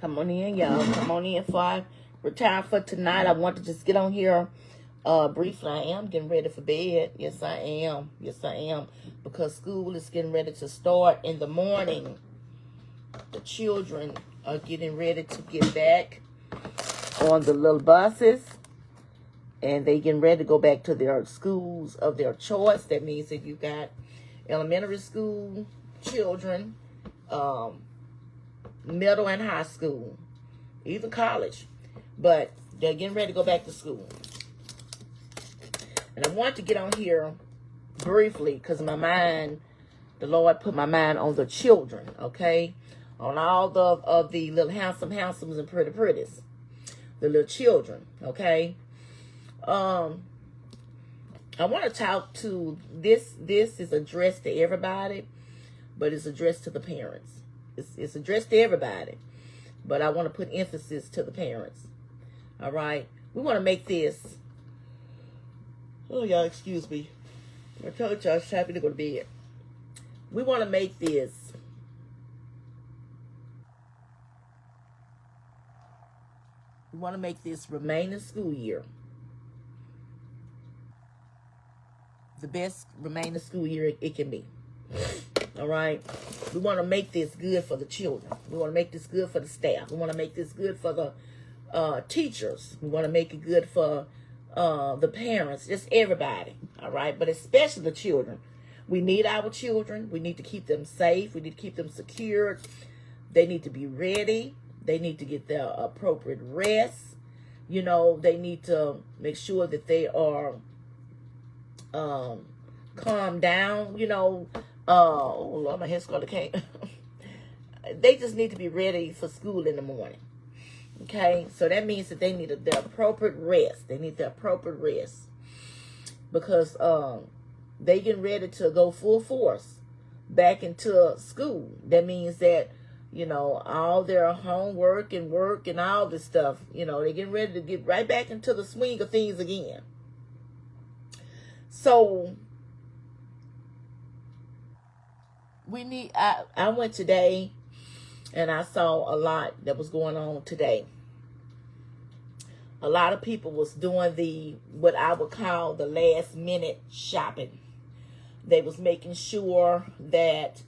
Come on in, y'all. Come on in before I retire for tonight. I want to just get on here briefly. I am getting ready for bed. Yes, I am. Yes, I am. Because school is getting ready to start in the morning. The children are getting ready to get back on the little buses. And they getting ready to go back to their schools of their choice. That means that you got elementary school children, middle and high school, even college. But they're getting ready to go back to school. And I want to get on here briefly because my mind, the Lord put my mind on the children, okay? On all of the little handsomes and pretties. The little children, okay? I want to talk to this is addressed to everybody, but it's addressed to the parents. It's addressed to everybody, but I want to put emphasis to the parents. All right, we want to make this. Oh, y'all, excuse me. I told y'all I was happy to go to bed. We want to make this. We want to make this remaining school year the best remaining school year it can be. All right. We want to make this good for the children. We want to make this good for the staff. We want to make this good for the teachers. We want to make it good for the parents, just everybody. All right. But especially the children. We need our children. We need to keep them safe. We need to keep them secured. They need to be ready. They need to get their appropriate rest. You know, they need to make sure that they are calm down, you know. Oh Lord, my head's gonna came. They just need to be ready for school in the morning. Okay, so that means that they need the appropriate rest. They need the appropriate rest because they getting ready to go full force back into school. That means that, you know, all their homework and work and all this stuff, you know, they're getting ready to get right back into the swing of things again. So we need, I went today and I saw a lot that was going on today. A lot of people was doing what I would call the last minute shopping. They was making sure that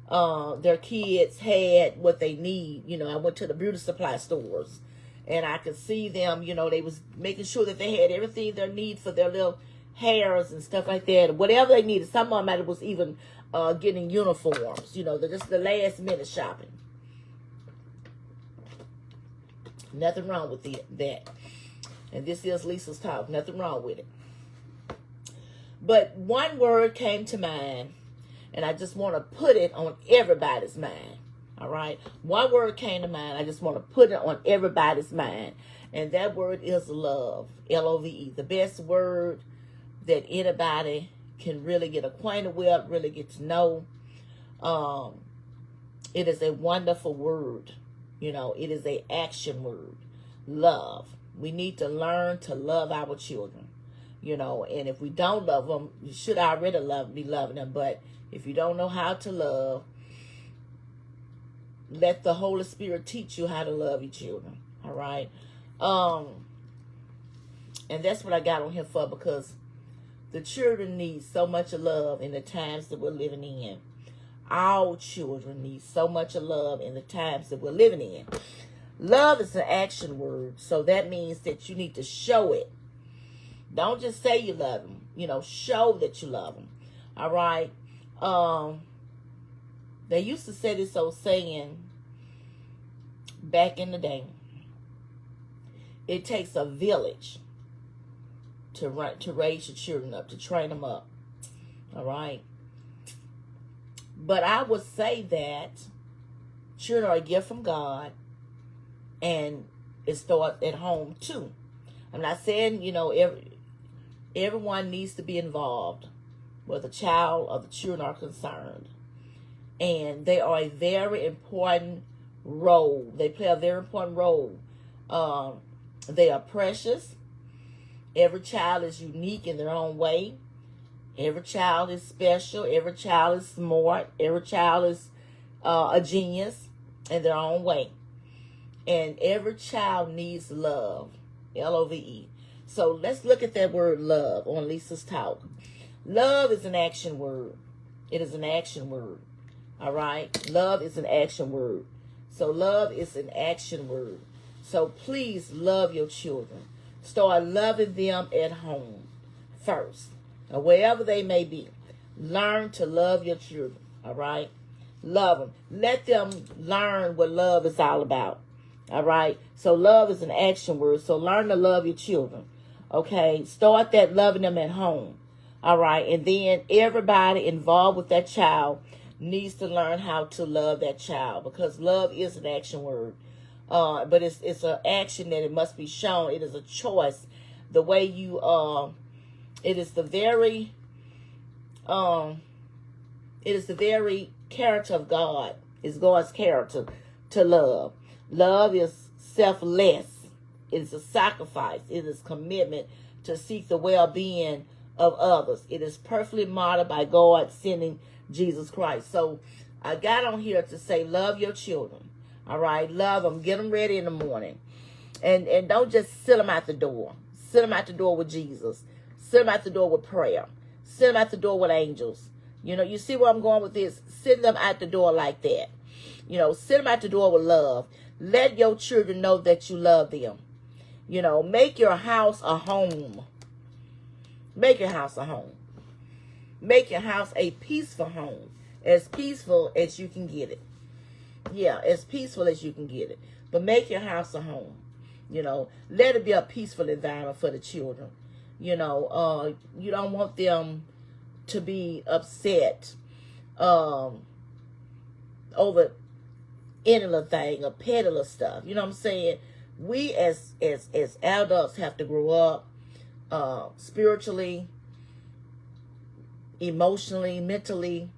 their kids had what they need. You know, I went to the beauty supply stores and I could see them, you know, they was making sure that they had everything they need for their little hairs and stuff like that, whatever they needed. Some of them was even getting uniforms. You know, they're just the last minute shopping. Nothing wrong with that. And this is Lisa's talk. Nothing wrong with it. But one word came to mind, and I just want to put it on everybody's mind. All right? One word came to mind. I just want to put it on everybody's mind. And that word is love. L-O-V-E. The best word that anybody can really get acquainted with, really get to know. It is a wonderful word. You know, it is an action word. Love. We need to learn to love our children. You know, and if we don't love them, you should already be loving them. But if you don't know how to love, let the Holy Spirit teach you how to love your children. All right? And that's what I got on here for, because the children need so much love in the times that we're living in. Our children need so much love in the times that we're living in. Love is an action word, so that means that you need to show it. Don't just say you love them. You know, show that you love them. All right? They used to say this old saying back in the day. It takes a village to raise your children up, to train them up. All right? But I would say that children are a gift from God, and it starts at home too. I'm not saying, you know, everyone needs to be involved where the child or the children are concerned. And they are a very important role. They play a very important role. They are precious. Every child is unique in their own way. Every child is special. Every child is smart. Every child is a genius in their own way. And every child needs love. Love. So let's look at that word love on Lisa's talk. Love is an action word. It is an action word. All right? Love is an action word. So love is an action word. So please love your children. Start loving them at home first, or wherever they may be. Learn to love your children. All right? Love them. Let them learn what love is all about. All right? So love is an action word. So learn to love your children. Okay? Start that loving them at home. All right? And then everybody involved with that child needs to learn how to love that child, because love is an action word. But it's an action that it must be shown. It is a choice. The way you it is the very character of God. It's God's character to love. Love is selfless. It is a sacrifice. It is commitment to seek the well-being of others. It is perfectly modeled by God sending Jesus Christ. So I got on here to say, love your children. All right, love them. Get them ready in the morning, and don't just sit them out the door. Sit them out the door with Jesus. Sit them out the door with prayer. Sit them out the door with angels. You know, you see where I'm going with this? Sit them out the door like that. You know, sit them out the door with love. Let your children know that you love them. You know, make your house a home. Make your house a home. Make your house a peaceful home. As peaceful as you can get it. Yeah, as peaceful as you can get it. But make your house a home. You know, let it be a peaceful environment for the children. You know, you don't want them to be upset over any little thing or petty little stuff. You know what I'm saying? We as adults have to grow up spiritually, emotionally, mentally.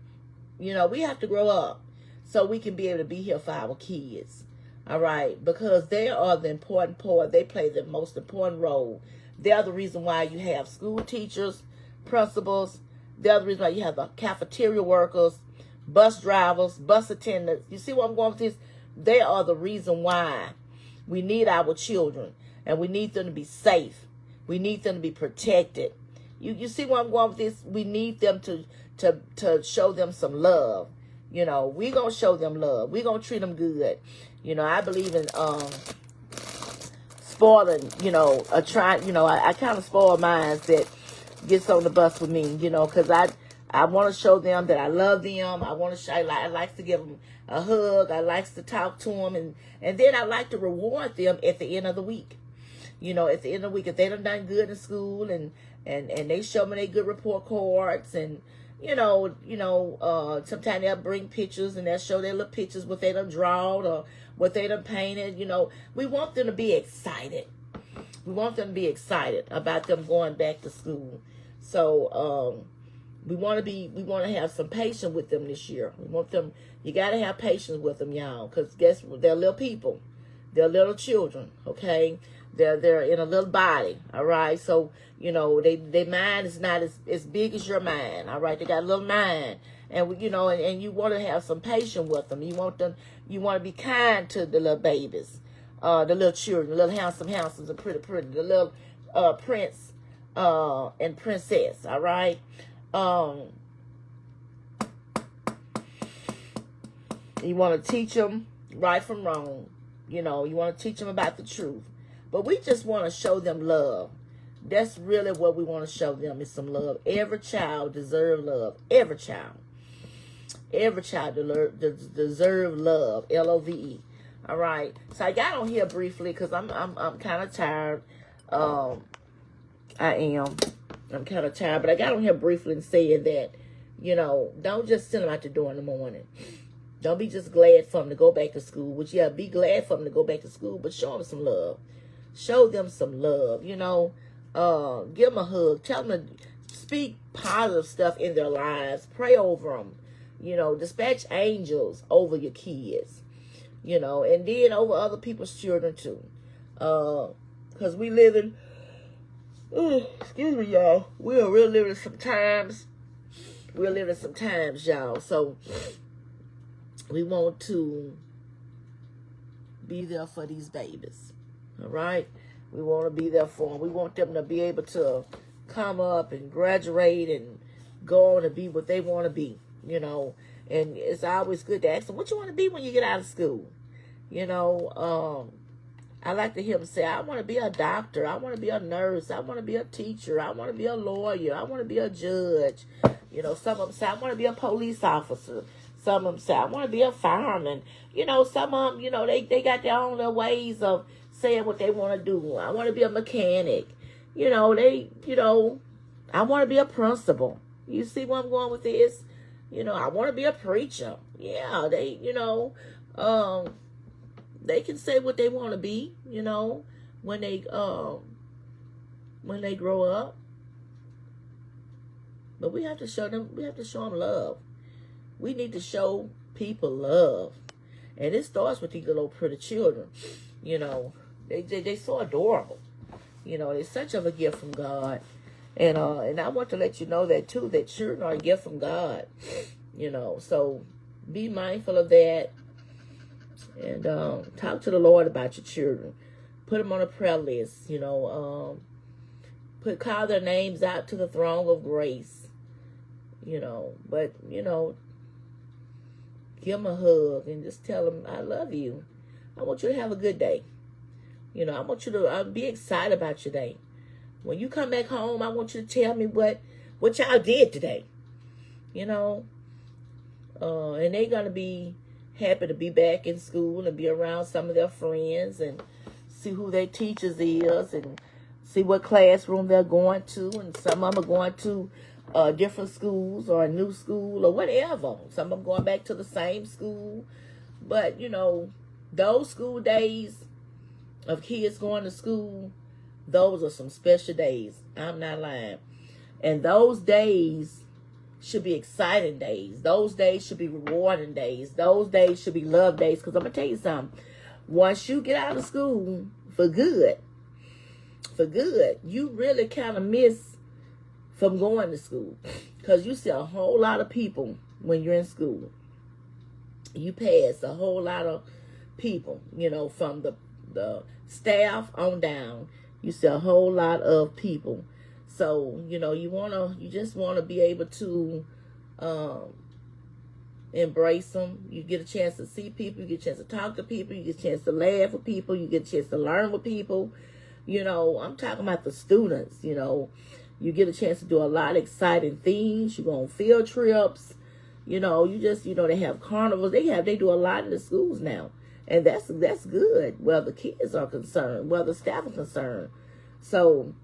You know, we have to grow up so we can be able to be here for our kids. All right? Because they are the important part. They play the most important role. They're the reason why you have school teachers, principals. They're the reason why you have the cafeteria workers, bus drivers, bus attendants. You see where I'm going with this? They are the reason why we need our children. And we need them to be safe. We need them to be protected. You see where I'm going with this? We need them to show them some love. You know, we're going to show them love. We're going to treat them good. You know, I believe in spoiling, you know, I kind of spoil minds that gets on the bus with me, you know, because I want to show them that I love them. I want to show, I like to give them a hug. I like to talk to them. And then I like to reward them at the end of the week. You know, at the end of the week, if they done good in school and they show me their good report cards, and sometimes they'll bring pictures and they'll show their little pictures, what they done drawn or what they done painted. You know, we want them to be excited. We want them to be excited about them going back to school. So we want to have some patience with them this year. We want them. You got to have patience with them, y'all, because guess what? They're little people. They're little children. Okay. They're in a little body, all right? So, you know, their mind is not as big as your mind, all right? They got a little mind. And, you know, and you want to have some patience with them. You want to be kind to the little babies, the little children, the little handsomes and pretty, the little prince and princess, all right? You want to teach them right from wrong. You know, you want to teach them about the truth. But we just want to show them love. That's really what we want to show them, is some love. Every child deserves love. Every child. Every child deserves love. Love. All right. So I got on here briefly because I'm kind of tired. I am. I'm kind of tired. But I got on here briefly and saying that, you know, don't just send them out the door in the morning. Don't be just glad for them to go back to school. Which, yeah, be glad for them to go back to school, but show them some love. Show them some love, you know. Give them a hug. Tell them to speak positive stuff in their lives. Pray over them. You know, dispatch angels over your kids. You know, and then over other people's children too. Because we live in, excuse me, y'all. We're really living some times. We're living some times, y'all. So we want to be there for these babies. All right? We want to be there for them. We want them to be able to come up and graduate and go on and be what they want to be, you know. And it's always good to ask them, what you want to be when you get out of school? You know, I like to hear them say, I want to be a doctor. I want to be a nurse. I want to be a teacher. I want to be a lawyer. I want to be a judge. You know, some of them say, I want to be a police officer. Some of them say, I want to be a fireman. You know, some of them, you know, they got their own little ways of saying what they want to do. I want to be a mechanic. You know, I want to be a principal. You see where I'm going with this? You know, I want to be a preacher. Yeah, they can say what they want to be, you know, when they grow up. But we have to show them love. We need to show people love. And it starts with these little pretty children. You know, they so adorable. You know, they're such of a gift from God. And I want to let you know that too, that children are a gift from God. You know, so be mindful of that. And talk to the Lord about your children. Put them on a prayer list. You know, call their names out to the throne of grace. You know, but you know, give them a hug and just tell them, I love you. I want you to have a good day. You know, I want you to be excited about your day. When you come back home, I want you to tell me what y'all did today. You know, and they're gonna be happy to be back in school and be around some of their friends and see who their teachers is and see what classroom they're going to. And some of them are going to different schools or a new school or whatever. Some of them going back to the same school. But, you know, those school days of kids going to school, those are some special days. I'm not lying. And those days should be exciting days. Those days should be rewarding days. Those days should be love days. Because I'm going to tell you something. Once you get out of school for good, you really kind of miss from going to school. Because you see a whole lot of people when you're in school. You pass a whole lot of people, you know, from the staff on down. You see a whole lot of people. So, you know, you just want to be able to embrace them. You get a chance to see people. You get a chance to talk to people. You get a chance to laugh with people. You get a chance to learn with people. You know, I'm talking about the students, you know. You get a chance to do a lot of exciting things. You go on field trips. You know, they have carnivals. They do a lot in the schools now. And that's good, where the kids are concerned, where the staff are concerned. So,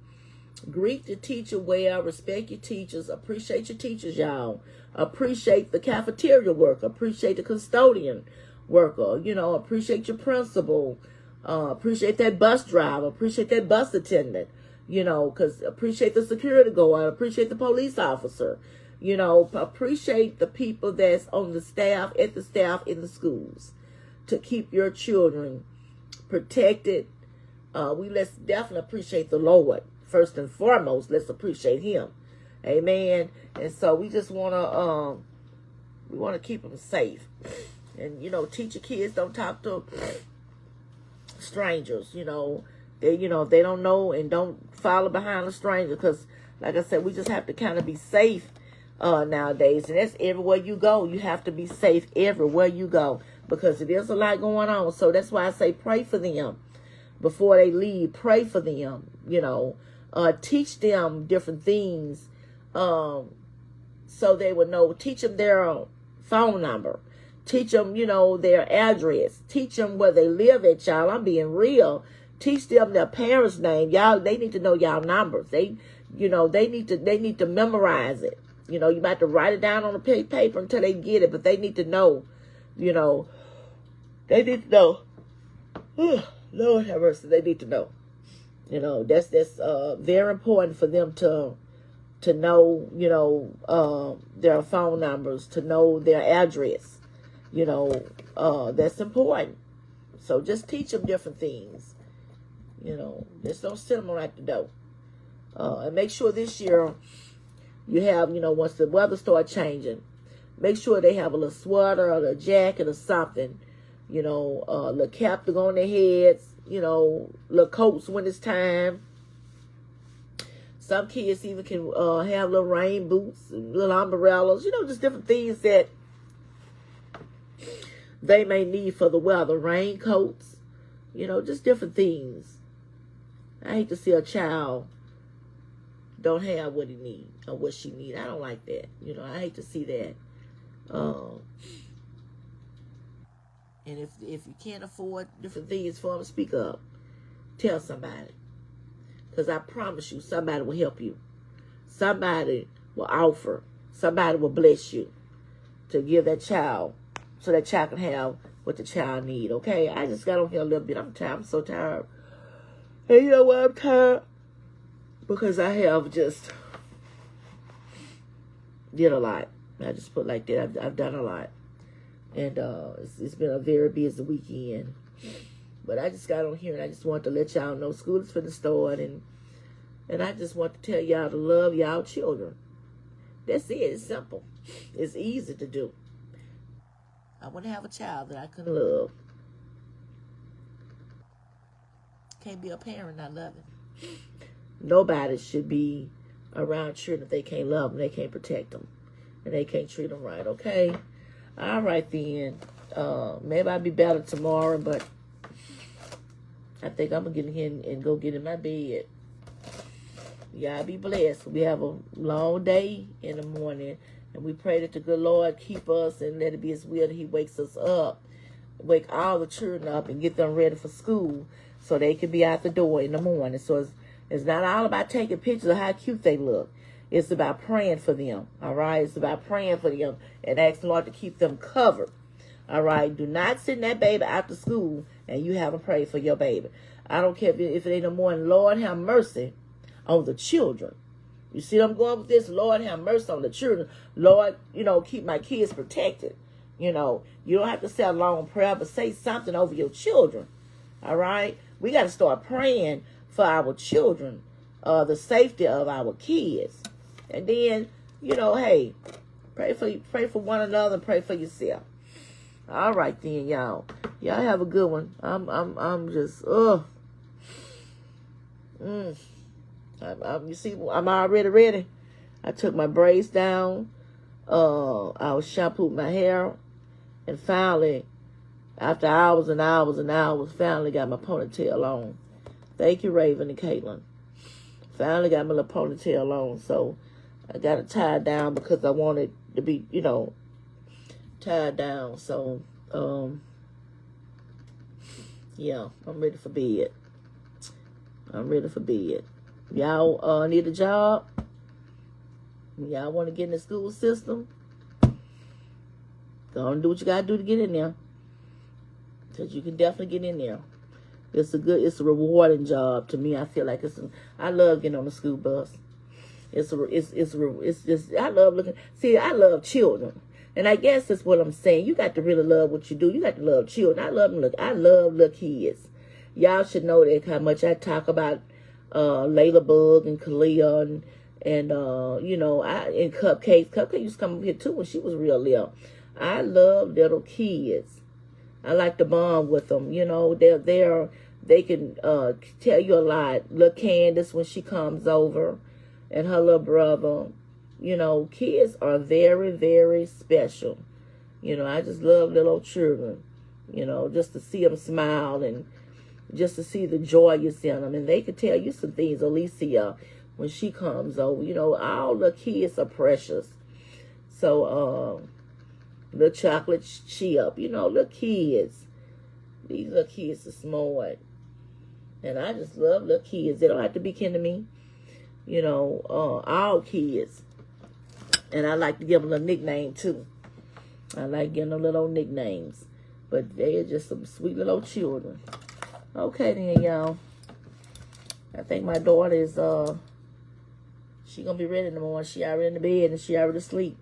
greet the teacher well, respect your teachers, appreciate your teachers, y'all. Appreciate the cafeteria worker, appreciate the custodian worker, you know, appreciate your principal, appreciate that bus driver, appreciate that bus attendant, you know, because appreciate the security guard, appreciate the police officer, you know, appreciate the people that's on the staff, in the schools to keep your children protected. Let's definitely appreciate the Lord. First and foremost, let's appreciate him. Amen. And so we just want to keep them safe. And, you know, teach your kids, don't talk to strangers. You know, they don't know, and don't follow behind a stranger. Because, like I said, we just have to kind of be safe nowadays. And that's everywhere you go. You have to be safe everywhere you go. Because it is a lot going on. So that's why I say pray for them. Before they leave, pray for them, you know. Teach them different things so they would know. Teach them their phone number. Teach them, you know, their address. Teach them where they live at, y'all. I'm being real. Teach them their parents' name. Y'all, they need to know y'all numbers. They need to memorize it. You know, you might have to write it down on a paper until they get it, but they need to know, you know. They need to know. Lord have mercy, they need to know. You know, that's very important for them to know, you know, their phone numbers, to know their address. You know, that's important. So just teach them different things. You know, just don't sit them right the door. And make sure this year you have, you know, once the weather starts changing, make sure they have a little sweater or a jacket or something, You know, little cap to go on their heads. You know, little coats when it's time. Some kids even can have little rain boots, little umbrellas. You know, just different things that they may need for the weather. Raincoats. You know, just different things. I hate to see a child don't have what he need or what she need. I don't like that. You know, I hate to see that. And if you can't afford different things for them, speak up. Tell somebody. Because I promise you, somebody will help you. Somebody will offer. Somebody will bless you to give that child so that child can have what the child need. Okay? I just got on here a little bit. I'm tired. I'm so tired. And you know why I'm tired? Because I have just did a lot. I just put like that. I've done a lot. And it's been a very busy weekend. But I just got on here and I just want to let y'all know school is finna start. And I just want to tell y'all to love y'all children. That's it. It's simple. It's easy to do. I want to have a child that I can love. Can't be a parent not loving. Nobody should be around children if they can't love them, they can't protect them, and they can't treat them right, okay? All right, then. Maybe I'll be better tomorrow, but I think I'm going to get in here and go get in my bed. Y'all be blessed. We have a long day in the morning, and we pray that the good Lord keep us and let it be His will that He wakes us up, wake all the children up and get them ready for school so they can be out the door in the morning. So it's not all about taking pictures of how cute they look. It's about praying for them, all right? It's about praying for them and asking the Lord to keep them covered, all right? Do not send that baby after school and you haven't prayed for your baby. I don't care if it ain't no more. Lord, have mercy on the children. You see what I'm going with this? Lord, have mercy on the children. Lord, you know, keep my kids protected. You know, you don't have to say a long prayer, but say something over your children, all right? We got to start praying for our children, the safety of our kids. And then, you know, hey, pray for one another and pray for yourself. All right then, y'all. Y'all have a good one. I'm just you see, I'm already ready. I took my braids down. I was shampooing my hair, and finally, after hours and hours and hours, finally got my ponytail on. Thank you, Raven and Caitlin. Finally got my little ponytail on, so I got it tied down because I wanted to be, you know, tied down. So, yeah, I'm ready for bed. I'm ready for bed. Y'all need a job? Y'all want to get in the school system? Go on and do what you got to do to get in there. Because you can definitely get in there. It's a rewarding job to me. I feel like I love getting on the school bus. I love looking. See, I love children. And I guess that's what I'm saying. You got to really love what you do. You got to love children. I love little kids. Y'all should know that how much I talk about Layla Bug and Kalia and you know, and Cupcake. Cupcake used to come up here too when she was real little. I love little kids. I like to bond with them. You know, they can tell you a lot. Little Candace when she comes over, and her little brother. You know, kids are very, very special. You know, I just love little children. You know, just to see them smile and just to see the joy you see in them. And they could tell you some things, Alicia, when she comes over. You know, all the kids are precious. So, little chocolate chip, you know, little kids. These little kids are smart. And I just love little kids. They don't have to be kin to me. You know, all kids. And I like to give them a nickname, too. I like giving them little nicknames. But they're just some sweet little children. Okay, then, y'all. I think my daughter is, she going to be ready in the morning. She already in the bed and she already asleep.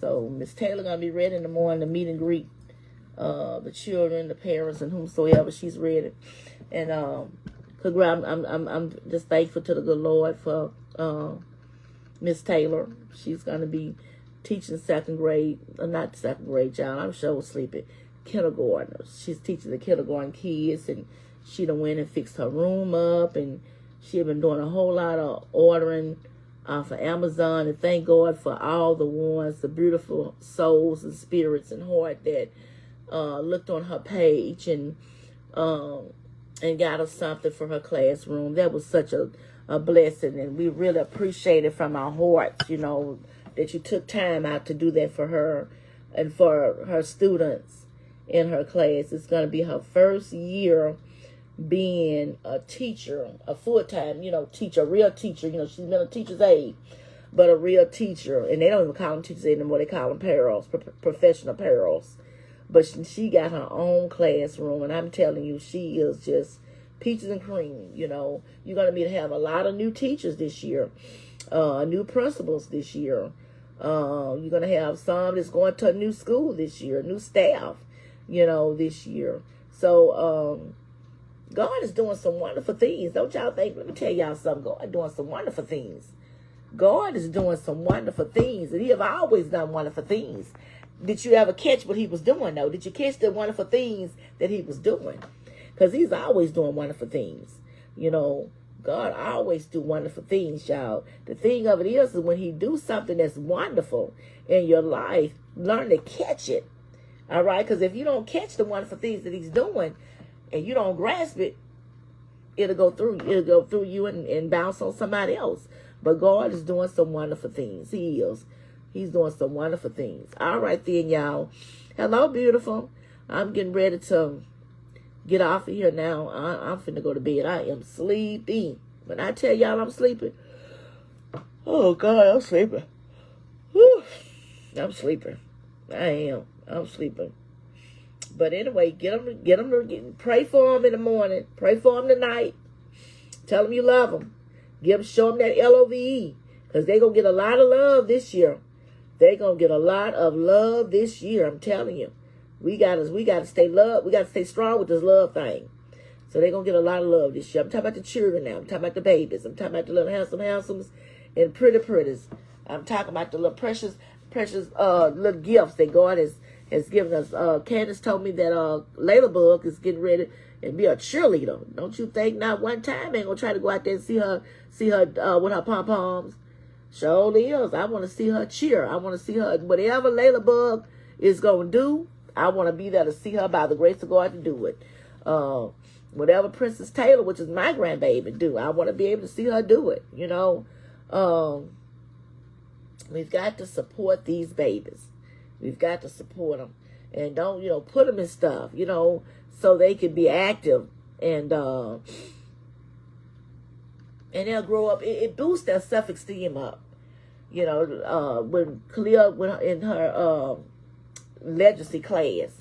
So, Miss Taylor going to be ready in the morning to meet and greet the children, the parents, and whomsoever. She's ready. And, I'm just thankful to the good Lord for, Miss Taylor. She's going to be teaching second grade, not second grade, y'all. I'm sure sleepy. kindergartners. She's teaching the kindergarten kids, and she done went and fixed her room up, and she had been doing a whole lot of ordering off of Amazon. And thank God for all the ones, the beautiful souls and spirits and heart that looked on her page and got her something for her classroom. That was such a blessing, and we really appreciate it from our hearts, you know, that you took time out to do that for her and for her students in her class. It's going to be her first year being a teacher, a full-time, you know, teacher, a real teacher. You know, she's been a teacher's aide, but a real teacher. And they don't even call them teachers anymore. They call them parals, professional parals. But she got her own classroom, and I'm telling you, she is just peaches and cream. You know, you're going to have a lot of new teachers this year, new principals this year. You're going to have some that's going to a new school this year, new staff, you know, this year. So God is doing some wonderful things. Don't y'all think? Let me tell y'all something. God is doing some wonderful things. God is doing some wonderful things, and He have always done wonderful things. Did you ever catch what He was doing, though? Did you catch the wonderful things that He was doing? Because He's always doing wonderful things. You know, God always do wonderful things, y'all. The thing of it is when He do something that's wonderful in your life, learn to catch it. All right? Because if you don't catch the wonderful things that He's doing and you don't grasp it, it'll go through you and bounce on somebody else. But God is doing some wonderful things. He is. He's doing some wonderful things. All right then, y'all. Hello, beautiful. I'm getting ready to get off of here now. I'm finna go to bed. I am sleepy. When I tell y'all I'm sleeping, oh, God, I'm sleeping. Whew. I'm sleeping. I am. I'm sleeping. But anyway, get them, pray for them in the morning. Pray for them tonight. Tell them you love them. Show them that LOVE. Because they're going to get a lot of love this year. They're going to get a lot of love this year. I'm telling you. We got to stay love. We got to stay strong with this love thing. So they're going to get a lot of love this year. I'm talking about the children now. I'm talking about the babies. I'm talking about the little handsomes and pretties. I'm talking about the little precious little gifts that God has given us. Candace told me that Ladybug is getting ready and be a cheerleader. Don't you think not one time ain't going to try to go out there and see her with her pom-poms? Surely is. I want to see her cheer. I want to see her, whatever Ladybug is going to do, I want to be there to see her by the grace of God to do it. Whatever Princess Taylor, which is my grandbaby, do, I want to be able to see her do it. You know, we've got to support these babies. We've got to support them. And don't, put them in stuff, so they can be active and they'll grow up. It boosts their self-esteem up. When Khalil went in her legacy class,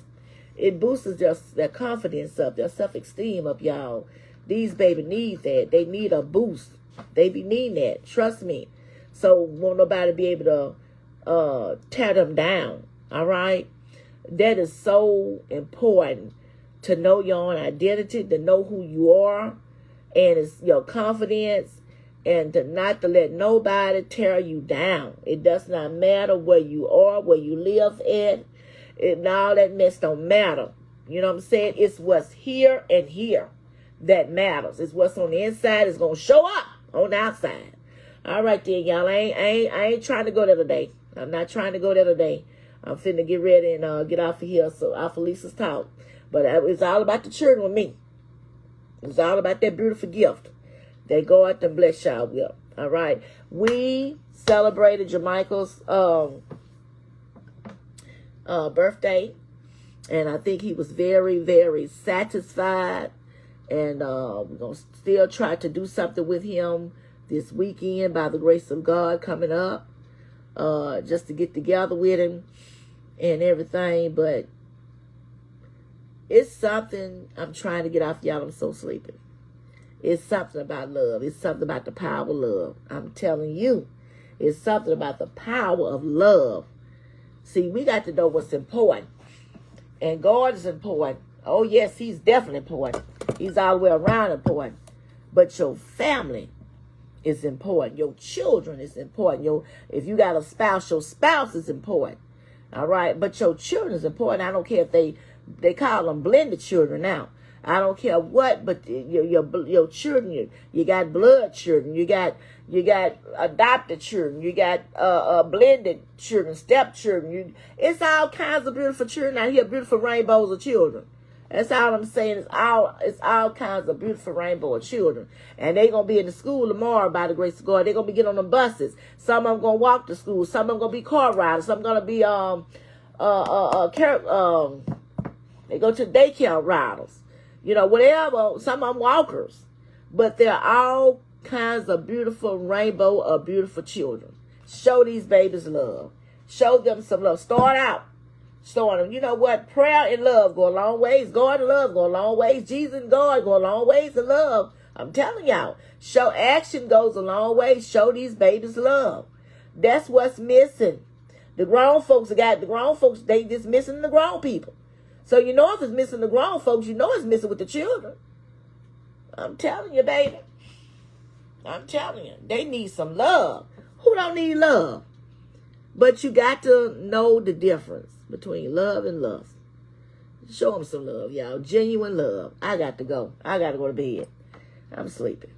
it boosts their confidence up, their self-esteem up, y'all. These baby need that. They need a boost. They be needing that. Trust me. So won't nobody be able to tear them down. All right? That is so important, to know your own identity, to know who you are, and it's your confidence, and to not to let nobody tear you down. It does not matter where you are, where you live at, and all that mess don't matter. You know what I'm saying? It's what's here and here that matters. It's what's on the inside is gonna show up on the outside. All right then, y'all. I ain't trying to go there today. I'm not trying to go there today. I'm finna get ready and get off of here, so off of Lisa's talk. But it's all about the children with me. It's all about that beautiful gift that God to bless y'all with. All right. We celebrated Jermichael's birthday, and I think he was very, very satisfied. And we're going to still try to do something with him this weekend by the grace of God coming up, just to get together with him and everything. But it's something I'm trying to get off y'all. I'm so sleepy. It's something about love. It's something about the power of love. I'm telling you, it's something about the power of love. See, we got to know what's important. And God is important. Oh, yes, He's definitely important. He's all the way around important. But your family is important. Your children is important. If you got a spouse, your spouse is important. All right? But your children is important. I don't care if they They call them blended children now. I don't care what, but your children, you got blood children, you got adopted children, you got blended children, stepchildren. It's all kinds of beautiful children out here, beautiful rainbows of children. That's all I'm saying. It's all kinds of beautiful rainbow of children. And they're going to be in the school tomorrow by the grace of God. They're going to be getting on the buses. Some of them going to walk to school. Some of them going to be car riders. Some going to be, they go to daycare riders. You know, whatever. Some of them walkers. But they're all kinds of beautiful rainbow of beautiful children. Show these babies love. Show them some love. Start out. Showing them, you know what? Prayer and love go a long ways. God and love go a long ways. Jesus and God go a long ways in love. I'm telling y'all. Show action goes a long way. Show these babies love. That's what's missing. The grown folks, they just missing the grown people. So you know if it's missing the grown folks, you know it's missing with the children. I'm telling you, baby. I'm telling you. They need some love. Who don't need love? But you got to know the difference between love and lust. Show them some love, y'all. Genuine love. I got to go. I got to go to bed. I'm sleeping.